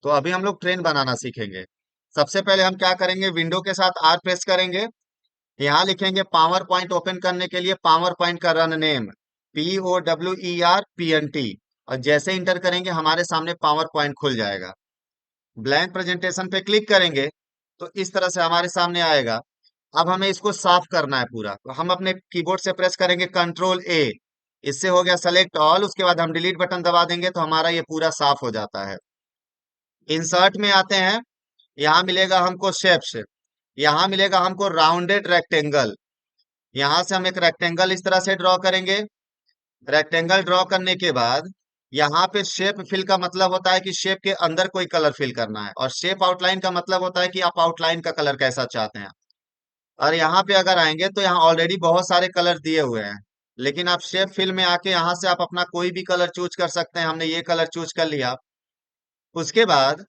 तो अभी हम लोग ट्रेन बनाना सीखेंगे। सबसे पहले हम क्या करेंगे, विंडो के साथ आर प्रेस करेंगे। यहाँ लिखेंगे पावर पॉइंट, ओपन करने के लिए पावर पॉइंट का रन नेम POWERPNT, और जैसे इंटर करेंगे हमारे सामने पावर पॉइंट खुल जाएगा। ब्लैंक प्रेजेंटेशन पे क्लिक करेंगे तो इस तरह से हमारे सामने आएगा। अब हमें इसको साफ करना है पूरा, तो हम अपने कीबोर्ड से प्रेस करेंगे कंट्रोल A। इससे हो गया सेलेक्ट ऑल, उसके बाद हम डिलीट बटन दबा देंगे तो हमारा ये पूरा साफ हो जाता है। इंसर्ट में आते हैं, यहाँ मिलेगा हमको शेप्स, यहाँ मिलेगा हमको राउंडेड रेक्टेंगल। यहाँ से हम एक रेक्टेंगल इस तरह से ड्रॉ करेंगे। रेक्टेंगल ड्रॉ करने के बाद यहाँ पे शेप फिल का मतलब होता है कि शेप के अंदर कोई कलर फिल करना है, और शेप आउटलाइन का मतलब होता है कि आप आउटलाइन का कलर कैसा चाहते हैं। और यहाँ पे अगर आएंगे तो यहाँ ऑलरेडी बहुत सारे कलर दिए हुए हैं, लेकिन आप शेप फिल में आके यहाँ से आप अपना कोई भी कलर चूज कर सकते हैं। हमने ये कलर चूज कर लिया। उसके बाद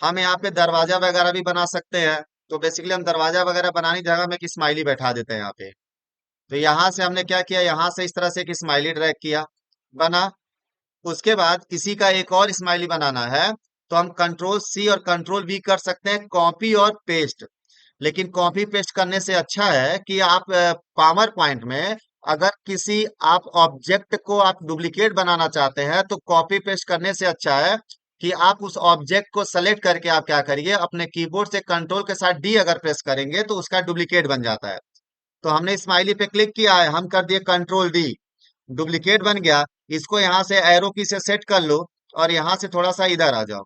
हम यहाँ पे दरवाजा वगैरह भी बना सकते हैं। तो बेसिकली हम दरवाजा वगैरह बनाने की जगह में एक स्माइली बैठा देते हैं यहाँ पे। तो यहाँ से हमने क्या किया, यहाँ से इस तरह से एक स्माइली ड्रैग किया, बना। उसके बाद इसी का एक और स्माइली बनाना है, तो हम कंट्रोल C और कंट्रोल V कर सकते हैं, कॉपी और पेस्ट। लेकिन कॉपी पेस्ट करने से अच्छा है कि आप पावर पॉइंट में अगर किसी आप ऑब्जेक्ट को आप डुप्लीकेट बनाना चाहते हैं तो कॉपी पेस्ट करने से अच्छा है कि आप उस ऑब्जेक्ट को सेलेक्ट करके आप क्या करिए, अपने कीबोर्ड से कंट्रोल के साथ D अगर प्रेस करेंगे तो उसका डुप्लीकेट बन जाता है। तो हमने स्माइली पे क्लिक किया है, हम कर दिए कंट्रोल D, डुप्लीकेट बन गया। इसको यहाँ से एरो की से सेट कर लो, और यहाँ से थोड़ा सा इधर आ जाओ,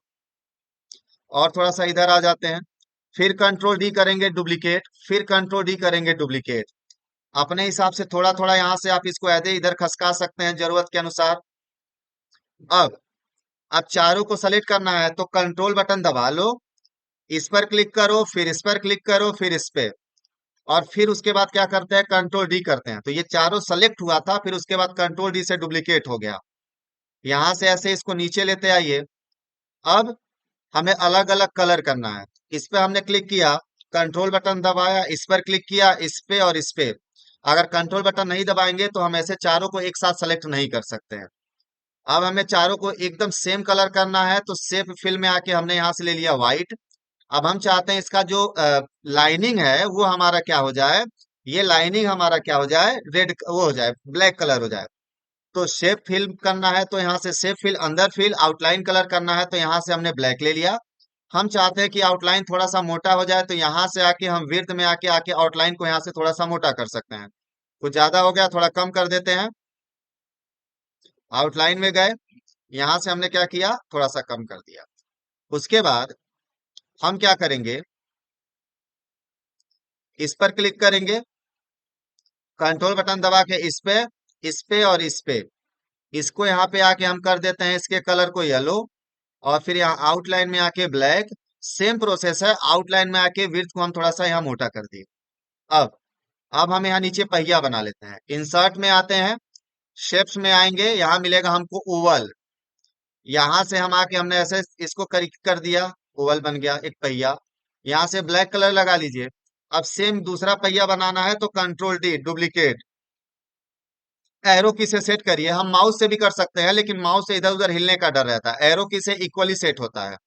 और थोड़ा सा इधर आ जाते हैं। फिर कंट्रोल D करेंगे डुप्लीकेट, फिर कंट्रोल D करेंगे डुप्लीकेट। अपने हिसाब से थोड़ा थोड़ा यहाँ से आप इसको ऐसे इधर खसका सकते हैं जरूरत के अनुसार। अब अब चारों को सेलेक्ट करना है तो कंट्रोल बटन दबा लो, इस पर क्लिक करो, फिर इस पर क्लिक करो, फिर इस पे, और फिर उसके बाद क्या करते हैं, कंट्रोल D करते हैं। तो ये चारों सेलेक्ट हुआ था, फिर उसके बाद कंट्रोल D से डुप्लीकेट हो गया। यहां से ऐसे इसको नीचे लेते आइए। अब हमें अलग अलग कलर करना है। इस पे हमने क्लिक किया, कंट्रोल बटन दबाया, इस पर क्लिक किया, इस पे और इस पे। अगर कंट्रोल बटन नहीं दबाएंगे तो हम ऐसे चारों को एक साथ सेलेक्ट नहीं कर सकते हैं। अब हमें चारों को एकदम सेम कलर करना है, तो शेप फिल में आके हमने यहाँ से ले लिया व्हाइट। अब हम चाहते हैं इसका जो लाइनिंग है वो हमारा क्या हो जाए, ये लाइनिंग हमारा क्या हो जाए, रेड वो हो जाए, ब्लैक कलर हो जाए। तो शेप फिल करना है तो यहाँ से शेप फिल, अंदर फिल, आउटलाइन कलर करना है तो यहाँ से हमने ब्लैक ले लिया। हम चाहते हैं कि आउटलाइन थोड़ा सा मोटा हो जाए, तो यहाँ से आके हम विड्थ में आके आके आउटलाइन को यहाँ से थोड़ा सा मोटा कर सकते हैं। कुछ ज्यादा हो गया, थोड़ा कम कर देते हैं। आउटलाइन में गए, यहाँ से हमने क्या किया, थोड़ा सा कम कर दिया। उसके बाद हम क्या करेंगे, इस पर क्लिक करेंगे, कंट्रोल बटन दबा के इस पे और इस पे, इसको यहाँ पे आके हम कर देते हैं इसके कलर को येलो, और फिर यहाँ आउटलाइन में आके ब्लैक। सेम प्रोसेस है, आउटलाइन में आके विड्थ को हम थोड़ा सा यहाँ मोटा कर दिए। अब अब हम यहाँ नीचे पहिया बना लेते हैं। इंसर्ट में आते हैं, शेप्स में आएंगे, यहाँ मिलेगा हमको ओवल। यहाँ से हम आके हमने ऐसे इसको कर दिया, ओवल बन गया एक पहिया। यहाँ से ब्लैक कलर लगा लीजिए। अब सेम दूसरा पहिया बनाना है तो कंट्रोल D डुप्लीकेट, एरो की से सेट करिए। हम माउस से भी कर सकते हैं, लेकिन माउस से इधर उधर हिलने का डर रहता है, एरो की से इक्वली सेट होता है।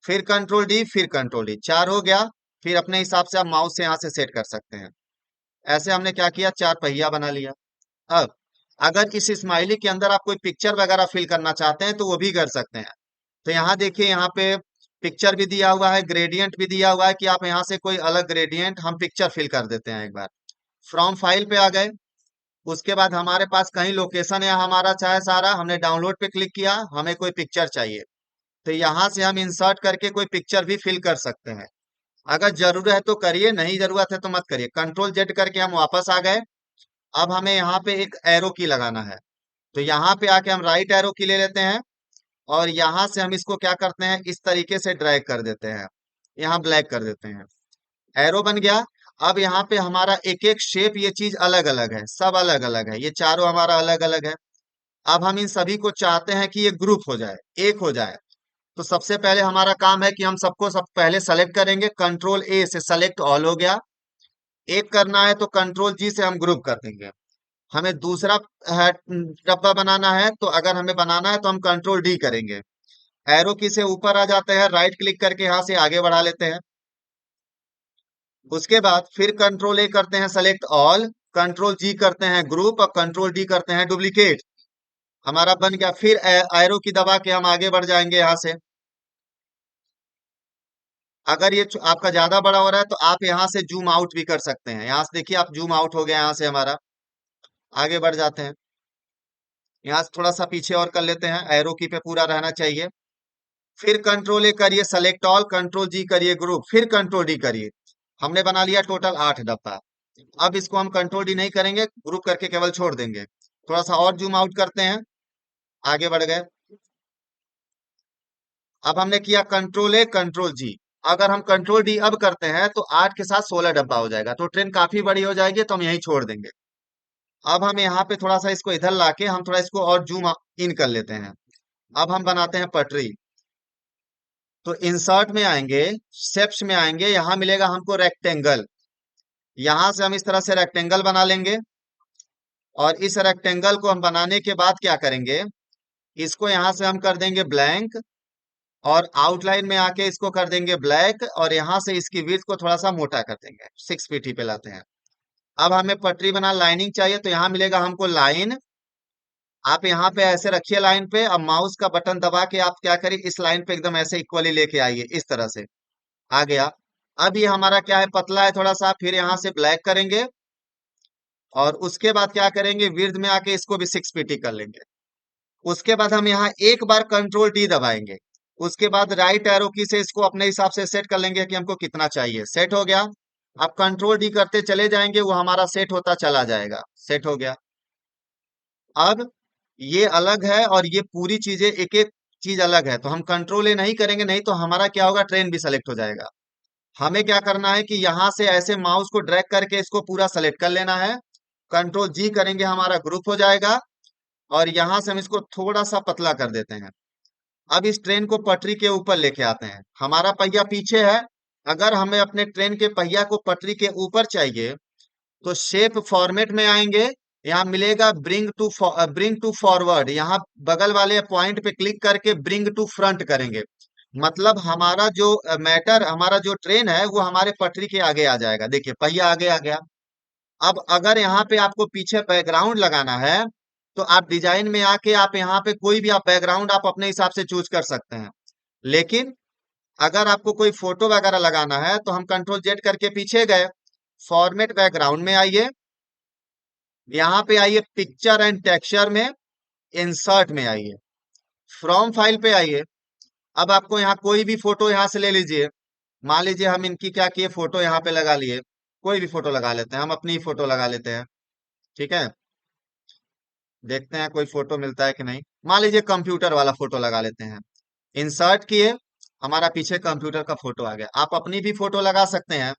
फिर कंट्रोल D, फिर कंट्रोल D, चार हो गया। फिर अपने हिसाब से आप माउस से यहाँ से सेट कर सकते हैं। ऐसे हमने क्या किया, चार पहिया बना लिया। अब अगर इस स्माइली के अंदर आप कोई पिक्चर वगैरह फिल करना चाहते हैं तो वो भी कर सकते हैं। तो यहाँ देखिए, यहाँ पे पिक्चर भी दिया हुआ है, ग्रेडियंट भी दिया हुआ है कि आप यहाँ से कोई अलग ग्रेडियंट हम पिक्चर फिल कर देते हैं एक बार। फ्रॉम फाइल पे आ गए। उसके बाद हमारे पास कहीं लोकेशन है हमारा, चाहे सारा, हमने डाउनलोड पे क्लिक किया, हमें कोई पिक्चर चाहिए। तो यहाँ से हम इंसर्ट करके कोई पिक्चर भी फिल कर सकते हैं। अगर जरूरत है तो करिए, नहीं जरूरत है तो मत करिए। कंट्रोल Z करके हम वापस आ गए। अब हमें यहाँ पे एक एरो की लगाना है, तो यहाँ पे आके हम राइट एरो की ले लेते हैं, और यहाँ से हम इसको क्या करते हैं, इस तरीके से ड्रैग कर देते हैं, यहाँ ब्लैक कर देते हैं। एरो बन गया। अब यहाँ पे हमारा एक एक शेप, ये चीज अलग अलग है, सब अलग अलग है, ये चारों हमारा अलग अलग है। अब हम इन सभी को चाहते हैं कि ये ग्रुप हो जाए, एक हो जाए। तो सबसे पहले हमारा काम है कि हम सबको सब पहले सेलेक्ट करेंगे, कंट्रोल A से सेलेक्ट ऑल हो गया। एक करना है तो कंट्रोल G से हम ग्रुप कर देंगे। हमें दूसरा डब्बा बनाना है, तो अगर हमें बनाना है तो हम कंट्रोल D करेंगे। एरो की से ऊपर आ जाते हैं, राइट क्लिक करके यहाँ से आगे बढ़ा लेते हैं। उसके बाद फिर कंट्रोल ए करते हैं सेलेक्ट ऑल, कंट्रोल जी करते हैं ग्रुप और कंट्रोल डी करते हैं डुप्लीकेट। हमारा बन गया। फिर एरो की दबा के हम आगे बढ़ जाएंगे यहाँ से। अगर ये आपका ज्यादा बड़ा हो रहा है तो आप यहाँ से जूम आउट भी कर सकते हैं। यहाँ से देखिए आप जूम आउट हो गया यहाँ से हमारा। आगे बढ़ जाते हैं। यहाँ से थोड़ा सा पीछे और कर लेते हैं, एरो की पे पूरा रहना चाहिए। फिर कंट्रोल ए करिए सेलेक्ट ऑल, कंट्रोल जी करिए ग्रुप, फिर कंट्रोल डी करिए। हमने बना लिया टोटल 8 डब्बा। अब इसको हम कंट्रोल डी नहीं करेंगे, ग्रुप करके केवल छोड़ देंगे। थोड़ा सा और जूम आउट करते हैं, आगे बढ़ गए। अब हमने किया कंट्रोल ए कंट्रोल जी। अगर हम कंट्रोल डी अब करते हैं तो 8 के साथ 16 डब्बा हो जाएगा, तो ट्रेन काफी बड़ी हो जाएगी, तो हम यही छोड़ देंगे। अब हम यहाँ पे थोड़ा सा इसको इधर लाके हम थोड़ा इसको और जूम इन कर लेते हैं। अब हम बनाते हैं पटरी। तो इंसर्ट में आएंगे, शेप्स में आएंगे, यहाँ मिलेगा हमको रेक्टेंगल। यहाँ से हम इस तरह से रेक्टेंगल बना लेंगे। और इस रेक्टेंगल को हम बनाने के बाद क्या करेंगे, इसको यहाँ से हम कर देंगे ब्लैंक, और आउटलाइन में आके इसको कर देंगे ब्लैक, और यहाँ से इसकी विड्थ को थोड़ा सा मोटा कर देंगे, 6 pt पे लाते हैं। अब हमें पटरी बना लाइनिंग चाहिए, तो यहाँ मिलेगा हमको लाइन। आप यहाँ पे ऐसे रखिए लाइन पे, अब माउस का बटन दबा के आप क्या करिए, इस लाइन पे एकदम ऐसे इक्वली लेके आइए, इस तरह से आ गया। अब ये हमारा क्या है, पतला है थोड़ा सा, फिर यहाँ से ब्लैक करेंगे, और उसके बाद क्या करेंगे, विड्थ में आके इसको भी 6 pt कर लेंगे। उसके बाद हम यहाँ एक बार कंट्रोल डी दबाएंगे। उसके बाद राइट एरो की से इसको अपने हिसाब से सेट कर लेंगे कि हमको कितना चाहिए। सेट हो गया। अब कंट्रोल डी करते चले जाएंगे, वो हमारा सेट होता चला जाएगा। सेट हो गया। अब ये अलग है और ये पूरी चीजें एक एक चीज अलग है, तो हम कंट्रोल ए नहीं करेंगे, नहीं तो हमारा क्या होगा, ट्रेन भी सेलेक्ट हो जाएगा। हमें क्या करना है कि यहाँ से ऐसे माउस को ड्रैग करके इसको पूरा सेलेक्ट कर लेना है। कंट्रोल जी करेंगे, हमारा ग्रुप हो जाएगा। और यहाँ से हम इसको थोड़ा सा पतला कर देते हैं। अब इस ट्रेन को पटरी के ऊपर लेके आते हैं। हमारा पहिया पीछे है, अगर हमें अपने ट्रेन के पहिया को पटरी के ऊपर चाहिए तो शेप फॉर्मेट में आएंगे। यहाँ मिलेगा ब्रिंग टू फॉरवर्ड, यहाँ बगल वाले पॉइंट पे क्लिक करके ब्रिंग टू फ्रंट करेंगे। मतलब हमारा जो हमारा जो ट्रेन है वो हमारे पटरी के आगे आ जाएगा। देखिए पहिया आगे आ गया। अब अगर यहाँ पे आपको पीछे बैकग्राउंड लगाना है तो आप डिजाइन में आके आप यहाँ पे कोई भी आप बैकग्राउंड आप अपने हिसाब से चूज कर सकते हैं। लेकिन अगर आपको कोई फोटो वगैरह लगाना है तो हम कंट्रोल जेड करके पीछे गए, फॉर्मेट बैकग्राउंड में आइए, यहाँ पे आइए पिक्चर एंड टेक्सचर में, इंसर्ट में आइए, फ्रॉम फाइल पे आइए। अब आपको यहाँ कोई भी फोटो यहाँ से ले लीजिए। मान लीजिए हम इनकी क्या किए, फोटो यहाँ पे लगा लिए। कोई भी फोटो लगा लेते हैं, हम अपनी ही फोटो लगा लेते हैं। ठीक है, देखते हैं कोई फोटो मिलता है कि नहीं। मान लीजिए कंप्यूटर वाला फोटो लगा लेते हैं। इंसर्ट किए, हमारा पीछे कंप्यूटर का फोटो आ गया। आप अपनी भी फोटो लगा सकते हैं।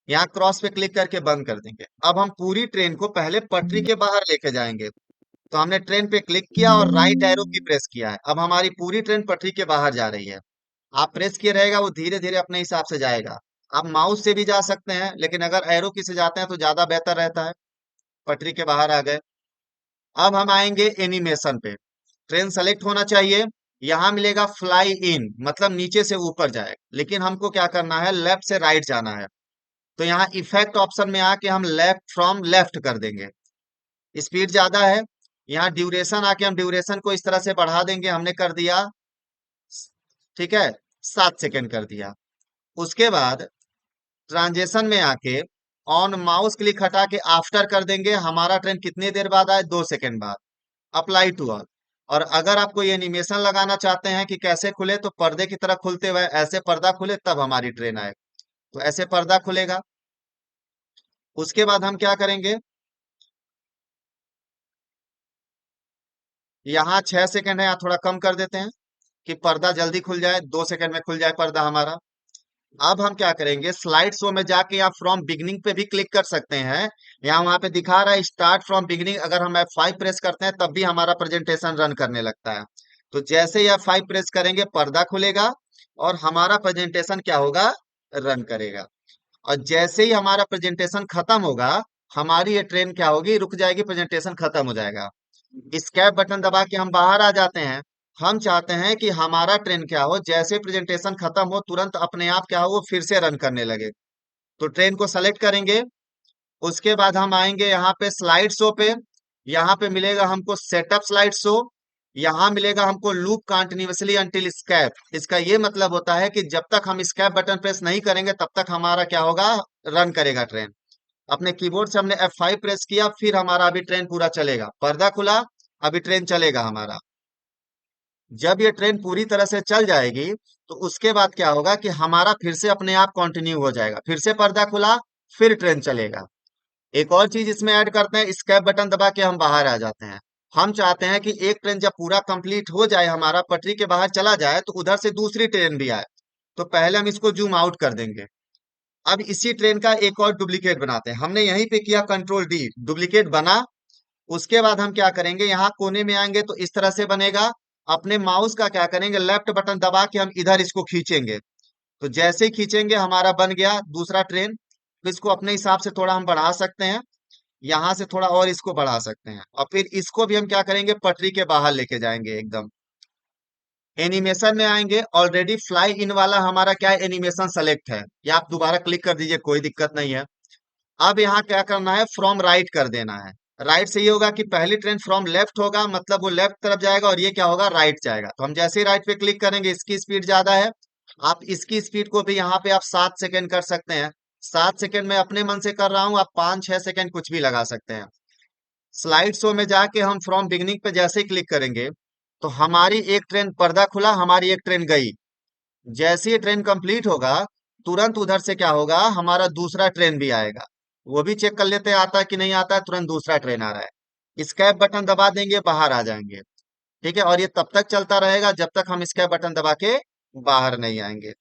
यहाँ क्रॉस पे क्लिक करके बंद कर देंगे। अब हम पूरी ट्रेन को पहले पटरी के बाहर लेके जाएंगे। तो हमने ट्रेन पे क्लिक किया और राइट एरो की प्रेस किया है। अब हमारी पूरी ट्रेन पटरी के बाहर जा रही है। आप प्रेस किए रहेगा, वो धीरे धीरे अपने हिसाब से जाएगा। आप माउस से भी जा सकते हैं, लेकिन अगर एरो की से जाते हैं तो ज्यादा बेहतर रहता है। पटरी के बाहर आ गए। अब हम आएंगे एनिमेशन पे। ट्रेन सेलेक्ट होना चाहिए। यहाँ मिलेगा फ्लाई इन, मतलब नीचे से ऊपर जाए, लेकिन हमको क्या करना है, लेफ्ट से राइट जाना है। तो यहाँ इफेक्ट ऑप्शन में आके हम लेफ्ट फ्रॉम लेफ्ट कर देंगे। स्पीड ज्यादा है। यहाँ ड्यूरेशन आके हम ड्यूरेशन को इस तरह से बढ़ा देंगे। हमने कर दिया, ठीक है, 7 सेकेंड कर दिया। उसके बाद ट्रांजेक्शन में आके ऑन माउस क्लिक हटा के आफ्टर कर देंगे। हमारा ट्रेन कितनी देर बाद आए, 2 सेकेंड बाद। Apply to all. और अगर आप कोई एनिमेशन लगाना चाहते हैं कि कैसे खुले, तो पर्दे की तरह खुलते हुए ऐसे पर्दा खुले तब हमारी ट्रेन आए, तो ऐसे पर्दा खुलेगा। उसके बाद हम क्या करेंगे, यहाँ 6 सेकेंड है, यहाँ थोड़ा कम कर देते हैं कि पर्दा जल्दी खुल जाए, 2 सेकेंड में खुल जाए पर्दा हमारा। अब हम क्या करेंगे, स्लाइड शो में जाके आप फ्रॉम बिगनिंग पे भी क्लिक कर सकते हैं। यहाँ वहां पे दिखा रहा है स्टार्ट फ्रॉम बिगनिंग। अगर हम F5 प्रेस करते हैं तब भी हमारा प्रेजेंटेशन रन करने लगता है। तो जैसे ही F5 प्रेस करेंगे पर्दा खुलेगा और हमारा प्रेजेंटेशन क्या होगा, रन करेगा। और जैसे ही हमारा प्रेजेंटेशन खत्म होगा, हमारी ये ट्रेन क्या होगी, रुक जाएगी, प्रेजेंटेशन खत्म हो जाएगा। स्केप बटन दबा के हम बाहर आ जाते हैं। हम चाहते हैं कि हमारा ट्रेन क्या हो, जैसे प्रेजेंटेशन खत्म हो तुरंत अपने आप क्या हो वो फिर से रन करने लगे। तो ट्रेन को सेलेक्ट करेंगे। उसके बाद हम आएंगे यहाँ पे स्लाइड शो पे। यहाँ पे मिलेगा हमको सेटअप स्लाइड शो। यहाँ मिलेगा हमको लूप कंटिन्यूअसली अंटिल स्कैप। इसका ये मतलब होता है कि जब तक हम स्कैप बटन प्रेस नहीं करेंगे तब तक हमारा क्या होगा, रन करेगा ट्रेन। अपने कीबोर्ड से हमने F5 प्रेस किया, फिर हमारा अभी ट्रेन पूरा चलेगा, पर्दा खुला, अभी ट्रेन चलेगा हमारा। जब ये ट्रेन पूरी तरह से चल जाएगी तो उसके बाद क्या होगा कि हमारा फिर से अपने आप कंटिन्यू हो जाएगा, फिर से पर्दा खुला, फिर ट्रेन चलेगा। एक और चीज इसमें ऐड करते हैं, स्केप बटन दबा के हम बाहर आ जाते हैं। हम चाहते हैं कि एक ट्रेन जब पूरा कंप्लीट हो जाए, हमारा पटरी के बाहर चला जाए, तो उधर से दूसरी ट्रेन भी आए। तो पहले हम इसको जूम आउट कर देंगे। अब इसी ट्रेन का एक और डुप्लीकेट बनाते हैं। हमने यहीं पे किया कंट्रोल D, डुप्लीकेट बना। उसके बाद हम क्या करेंगे, यहाँ कोने में आएंगे तो इस तरह से बनेगा। अपने माउस का क्या करेंगे, लेफ्ट बटन दबा के हम इधर इसको खींचेंगे। तो जैसे ही खींचेंगे हमारा बन गया दूसरा ट्रेन। तो इसको अपने हिसाब से थोड़ा हम बढ़ा सकते हैं, यहाँ से थोड़ा और इसको बढ़ा सकते हैं, और फिर इसको भी हम क्या करेंगे, पटरी के बाहर लेके जाएंगे एकदम। एनिमेशन में आएंगे, ऑलरेडी फ्लाई इन वाला हमारा क्या है, एनिमेशन सेलेक्ट है, या आप दोबारा क्लिक कर दीजिए, कोई दिक्कत नहीं है। अब यहाँ क्या करना है, फ्रॉम राइट कर देना है। राइट से ये होगा कि पहली ट्रेन फ्रॉम लेफ्ट होगा, मतलब वो लेफ्ट तरफ जाएगा, और ये क्या होगा, राइट जाएगा। तो हम जैसे ही राइट पे क्लिक करेंगे, इसकी स्पीड ज्यादा है, आप इसकी स्पीड को भी यहाँ पे आप 7 सेकेंड कर सकते हैं। 7 सेकेंड में अपने मन से कर रहा हूँ, आप 5-6 सेकेंड कुछ भी लगा सकते हैं। स्लाइड शो में जाके हम फ्रॉम बिगनिंग पे जैसे ही क्लिक करेंगे तो हमारी एक ट्रेन, पर्दा खुला, हमारी एक ट्रेन गई। जैसे ही ट्रेन कंप्लीट होगा तुरंत उधर से क्या होगा, हमारा दूसरा ट्रेन भी आएगा। वो भी चेक कर लेते हैं आता है कि नहीं आता है, तुरंत दूसरा ट्रेन आ रहा है। स्कैप बटन दबा देंगे, बाहर आ जाएंगे। ठीक है, और ये तब तक चलता रहेगा जब तक हम स्कैप बटन दबा के बाहर नहीं आएंगे।